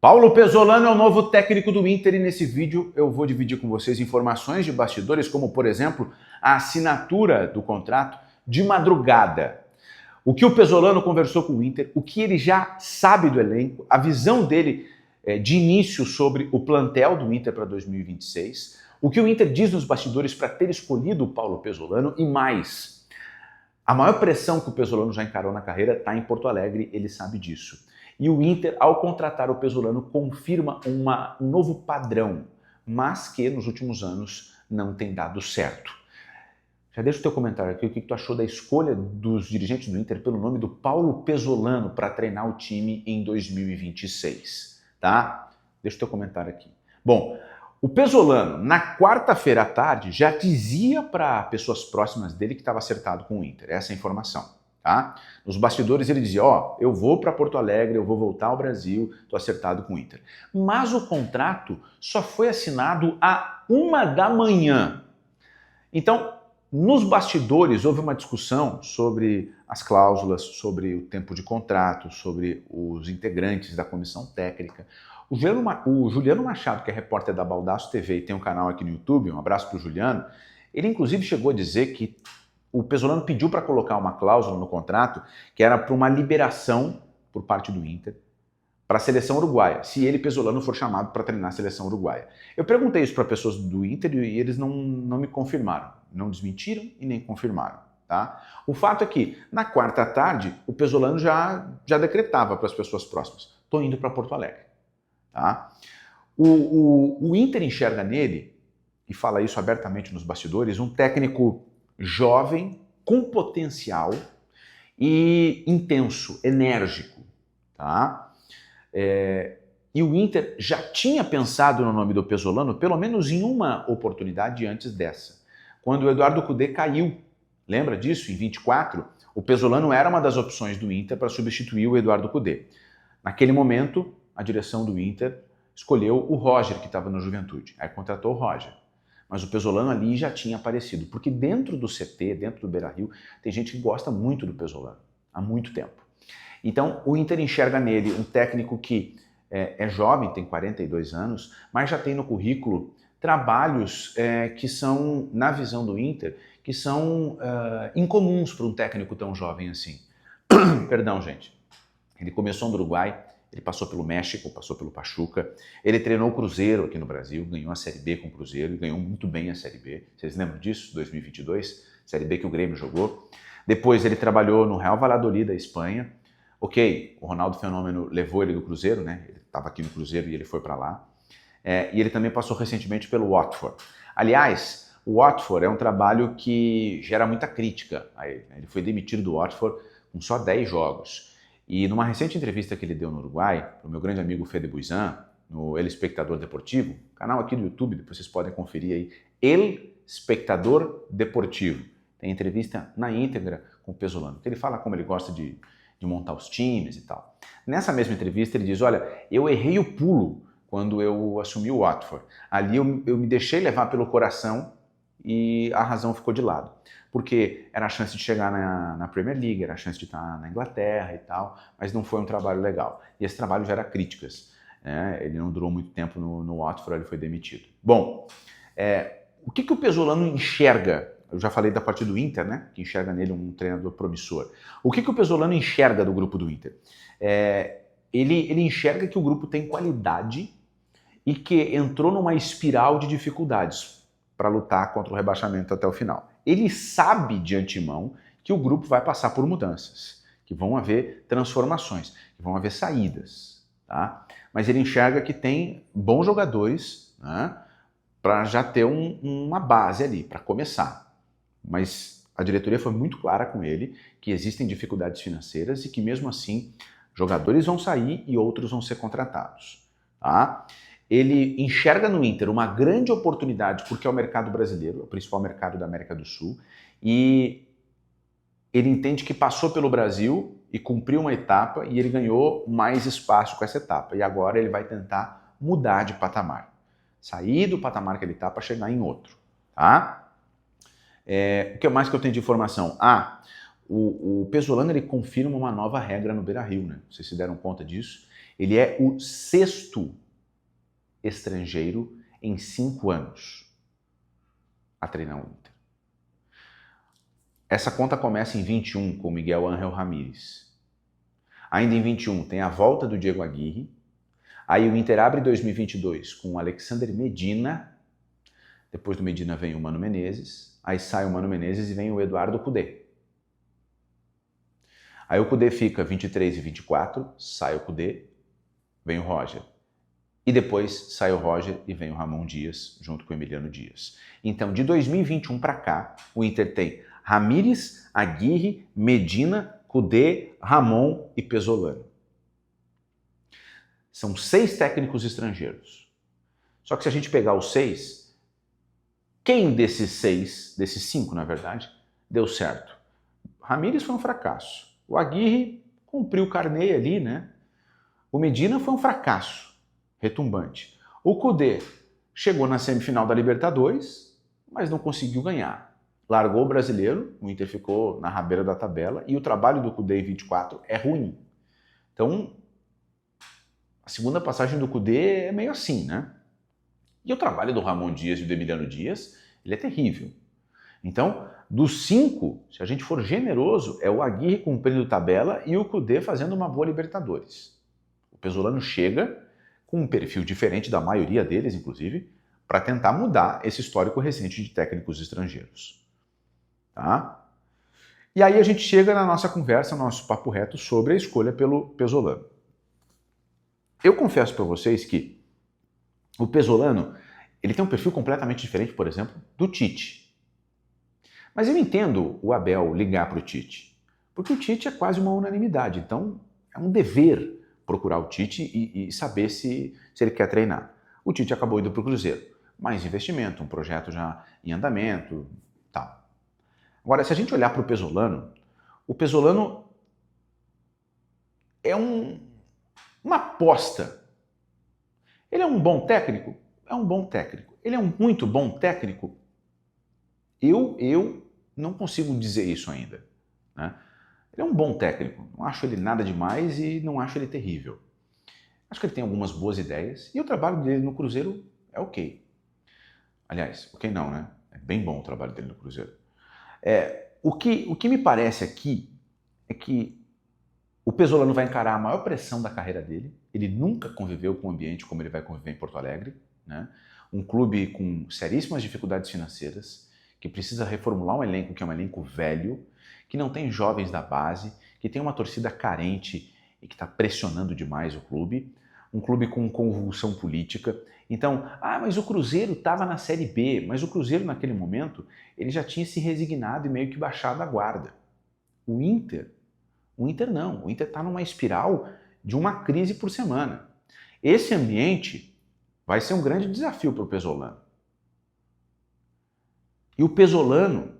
Paulo Pezzolano é o novo técnico do Inter e nesse vídeo eu vou dividir com vocês informações de bastidores, como por exemplo, a assinatura do contrato de madrugada. O que o Pezzolano conversou com o Inter, o que ele já sabe do elenco, a visão dele de início sobre o plantel do Inter para 2026, o que o Inter diz nos bastidores para ter escolhido o Paulo Pezzolano e mais. A maior pressão que o Pezzolano já encarou na carreira está em Porto Alegre, ele sabe disso. E o Inter, ao contratar o Pezzolano, confirma um novo padrão, mas que nos últimos anos não tem dado certo. Já deixa o teu comentário aqui, o que tu achou da escolha dos dirigentes do Inter pelo nome do Paulo Pezzolano para treinar o time em 2026, tá? Deixa o teu comentário aqui. Bom, o Pezzolano, na quarta-feira à tarde, já dizia para pessoas próximas dele que estava acertado com o Inter, essa é a informação. Tá? Nos bastidores ele dizia, eu vou para Porto Alegre, eu vou voltar ao Brasil, estou acertado com o Inter. Mas o contrato só foi assinado à 1 da manhã. Então, nos bastidores houve uma discussão sobre as cláusulas, sobre o tempo de contrato, sobre os integrantes da comissão técnica. O Juliano Machado, que é repórter da Baldasso TV e tem um canal aqui no YouTube, um abraço para o Juliano, ele inclusive chegou a dizer que o Pezzolano pediu para colocar uma cláusula no contrato que era para uma liberação por parte do Inter para a seleção uruguaia, se ele, Pezzolano, for chamado para treinar a seleção uruguaia. Eu perguntei isso para pessoas do Inter e eles não me confirmaram, não desmentiram e nem confirmaram. Tá? O fato é que, na quarta tarde, o Pezzolano já decretava para as pessoas próximas, estou indo para Porto Alegre. Tá? O Inter enxerga nele, e fala isso abertamente nos bastidores, um técnico jovem, com potencial e intenso, enérgico. Tá? E o Inter já tinha pensado no nome do Pezzolano pelo menos em uma oportunidade antes dessa. Quando o Eduardo Cudê caiu, lembra disso? Em 24, o Pezzolano era uma das opções do Inter para substituir o Eduardo Cudê. Naquele momento, a direção do Inter escolheu o Roger, que estava no Juventude. Aí contratou o Roger. Mas o Pezzolano ali já tinha aparecido, porque dentro do CT, dentro do Beira-Rio, tem gente que gosta muito do Pezzolano, há muito tempo. Então, o Inter enxerga nele um técnico que é jovem, tem 42 anos, mas já tem no currículo trabalhos que são, na visão do Inter, que são incomuns para um técnico tão jovem assim. Perdão, gente. Ele começou no Uruguai, ele passou pelo México, passou pelo Pachuca, ele treinou o Cruzeiro aqui no Brasil, ganhou a Série B com o Cruzeiro e ganhou muito bem a Série B. Vocês lembram disso? 2022, Série B que o Grêmio jogou. Depois ele trabalhou no Real Valladolid da Espanha. Ok, o Ronaldo Fenômeno levou ele do Cruzeiro, né? Ele estava aqui no Cruzeiro e ele foi para lá. E ele também passou recentemente pelo Watford. Aliás, o Watford é um trabalho que gera muita crítica a ele. Ele foi demitido do Watford com só 10 jogos. E numa recente entrevista que ele deu no Uruguai, para o meu grande amigo Fede Buizan, no El Espectador Deportivo, canal aqui do YouTube, depois vocês podem conferir aí, El Espectador Deportivo. Tem entrevista na íntegra com o Pezzolano, que ele fala como ele gosta de montar os times e tal. Nessa mesma entrevista ele diz, olha, eu errei o pulo quando eu assumi o Watford. Ali eu me deixei levar pelo coração e a razão ficou de lado. Porque era a chance de chegar na Premier League, era a chance de estar na Inglaterra e tal, mas não foi um trabalho legal. E esse trabalho gera críticas. Ele não durou muito tempo no Watford, ele foi demitido. Bom, o que o Pezzolano enxerga? Eu já falei da parte do Inter, né? Que enxerga nele um treinador promissor. O que o Pezzolano enxerga do grupo do Inter? Ele enxerga que o grupo tem qualidade e que entrou numa espiral de dificuldades para lutar contra o rebaixamento até o final. Ele sabe de antemão que o grupo vai passar por mudanças, que vão haver transformações, que vão haver saídas. Tá? Mas ele enxerga que tem bons jogadores, né, para já ter uma base ali, para começar. Mas a diretoria foi muito clara com ele que existem dificuldades financeiras e que mesmo assim jogadores vão sair e outros vão ser contratados. Tá? Ele enxerga no Inter uma grande oportunidade porque é o mercado brasileiro, o principal mercado da América do Sul, e ele entende que passou pelo Brasil e cumpriu uma etapa e ele ganhou mais espaço com essa etapa. E agora ele vai tentar mudar de patamar. Sair do patamar que ele está para chegar em outro. Tá? O que mais que eu tenho de informação? O Pezzolano ele confirma uma nova regra no Beira-Rio, né? Vocês se deram conta disso? Ele é o 6º estrangeiro em 5 anos a treinar o Inter. Essa conta começa em 21 com Miguel Ángel Ramírez. Ainda em 21 tem a volta do Diego Aguirre. Aí o Inter abre 2022 com o Alexander Medina. Depois do Medina vem o Mano Menezes. Aí sai o Mano Menezes e vem o Eduardo Cudê. Aí o Cudê fica 23 e 24, sai o Cudê, vem o Roger. E depois sai o Roger e vem o Ramon Dias, junto com o Emiliano Dias. Então, de 2021 para cá, o Inter tem Ramírez, Aguirre, Medina, Cudê, Ramon e Pesolano. São 6 técnicos estrangeiros. Só que se a gente pegar os 6, quem desses 5 na verdade, deu certo? Ramírez foi um fracasso. O Aguirre cumpriu o carnê ali, né? O Medina foi um fracasso retumbante. O Cudê chegou na semifinal da Libertadores, mas não conseguiu ganhar. Largou o brasileiro, o Inter ficou na rabeira da tabela e o trabalho do Cudê em 24 é ruim. Então, a segunda passagem do Cudê é meio assim, né? E o trabalho do Ramon Dias e do Emiliano Dias, ele é terrível. Então, dos 5, se a gente for generoso, é o Aguirre cumprindo tabela e o Cudê fazendo uma boa Libertadores. O Pesolano chega com um perfil diferente da maioria deles, inclusive, para tentar mudar esse histórico recente de técnicos estrangeiros. Tá? E aí a gente chega na nossa conversa, no nosso papo reto sobre a escolha pelo Pesolano. Eu confesso para vocês que o Pesolano, ele tem um perfil completamente diferente, por exemplo, do Tite. Mas eu entendo o Abel ligar para o Tite, porque o Tite é quase uma unanimidade, então é um dever procurar o Tite e saber se ele quer treinar. O Tite acabou indo para o Cruzeiro, mais investimento, um projeto já em andamento, tal. Agora, se a gente olhar para o Pesolano é uma aposta. Ele é um bom técnico? É um bom técnico. Ele é um muito bom técnico? Eu não consigo dizer isso ainda. Né? Ele é um bom técnico. Não acho ele nada demais e não acho ele terrível. Acho que ele tem algumas boas ideias e o trabalho dele no Cruzeiro é ok. Aliás, ok não, né? É bem bom o trabalho dele no Cruzeiro. O que me parece aqui é que o Pesolano vai encarar a maior pressão da carreira dele. Ele nunca conviveu com um ambiente como ele vai conviver em Porto Alegre. Né? Um clube com seríssimas dificuldades financeiras, que precisa reformular um elenco que é um elenco velho, que não tem jovens da base, que tem uma torcida carente e que está pressionando demais o clube, um clube com convulsão política. Então, mas o Cruzeiro estava na Série B, mas o Cruzeiro naquele momento ele já tinha se resignado e meio que baixado a guarda. O Inter não, o Inter está numa espiral de uma crise por semana. Esse ambiente vai ser um grande desafio para o Pesolano. E o Pesolano,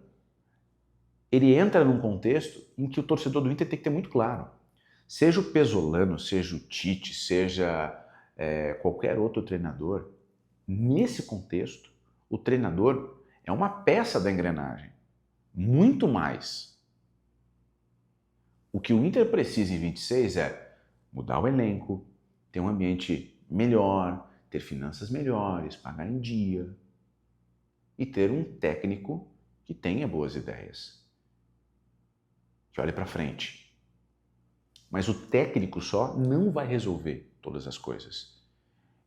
ele entra num contexto em que o torcedor do Inter tem que ter muito claro. Seja o Pesolano, seja o Tite, seja qualquer outro treinador, nesse contexto, o treinador é uma peça da engrenagem. Muito mais. O que o Inter precisa em 26 é mudar o elenco, ter um ambiente melhor, ter finanças melhores, pagar em dia e ter um técnico que tenha boas ideias, que olhe para frente. Mas o técnico só não vai resolver todas as coisas.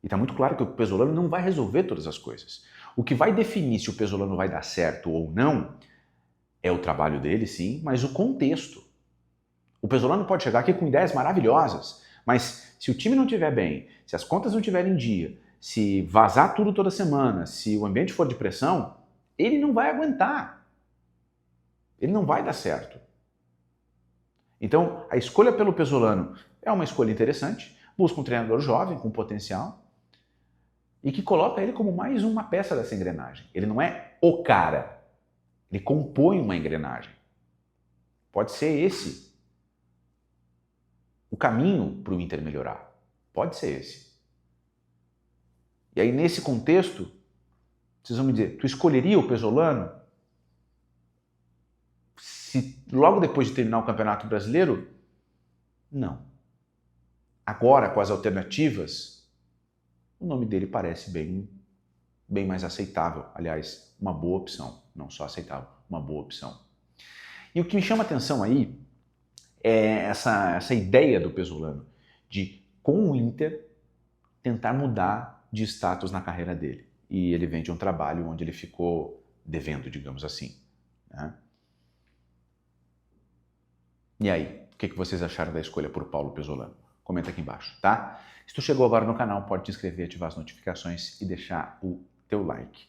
E está muito claro que o Pesolano não vai resolver todas as coisas. O que vai definir se o Pesolano vai dar certo ou não é o trabalho dele, sim, mas o contexto. O Pesolano pode chegar aqui com ideias maravilhosas, mas se o time não estiver bem, se as contas não estiverem em dia, se vazar tudo toda semana, se o ambiente for de pressão, ele não vai aguentar. Ele não vai dar certo. Então, a escolha pelo Pesolano é uma escolha interessante, busca um treinador jovem, com potencial, e que coloca ele como mais uma peça dessa engrenagem. Ele não é o cara, ele compõe uma engrenagem. Pode ser esse o caminho para o Inter melhorar. Pode ser esse. E aí, nesse contexto, vocês vão me dizer, tu escolheria o Pesolano se logo depois de terminar o Campeonato Brasileiro? Não. Agora, com as alternativas, o nome dele parece bem mais aceitável. Aliás, uma boa opção. Não só aceitável, uma boa opção. E o que me chama a atenção aí é essa ideia do Pesolano de, com o Inter, tentar mudar de status na carreira dele. E ele vem de um trabalho onde ele ficou devendo, digamos assim, né? E aí, o que vocês acharam da escolha por Paulo Pesolano? Comenta aqui embaixo, tá? Se tu chegou agora no canal, pode te inscrever, ativar as notificações e deixar o teu like.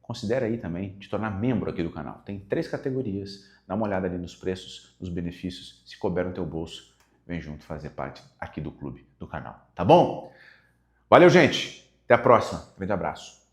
Considera aí também te tornar membro aqui do canal. Tem 3 categorias, dá uma olhada ali nos preços, nos benefícios. Se couber no teu bolso, vem junto fazer parte aqui do clube, do canal, tá bom? Valeu, gente! Até a próxima. Grande abraço.